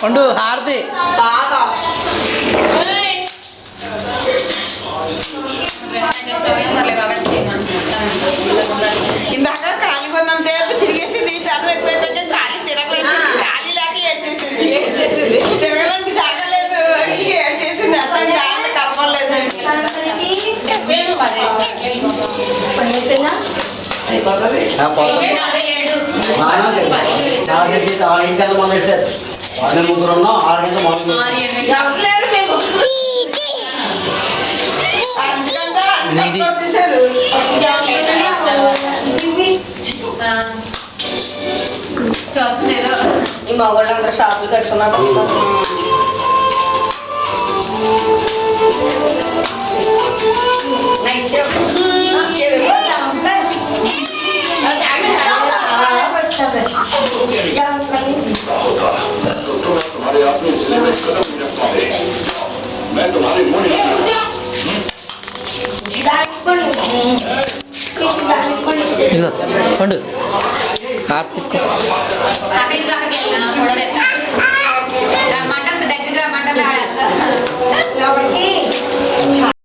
ఉండు హారతి ఇందాక ఖాళీ కొన్నంత తిరిగేసింది. చదువు ఎక్కువైపోయాక ఖాళీ తిరగలేదు. ఖాళీ లేక ఏడ్చేసింది. తిరగడానికి జాగలేదు. ఏడ్చేసింది. అట్లా ఖాళీ కలపలేదు. ముగ్గురు ఉన్నాం 6 గంటల మార్నింగ్ వచ్చేసారు. ఈ మగవాళ్ళందరూ షాపులు కట్టుకున్నారు. ఇదిగో ఉండు హారతి తీసుకో.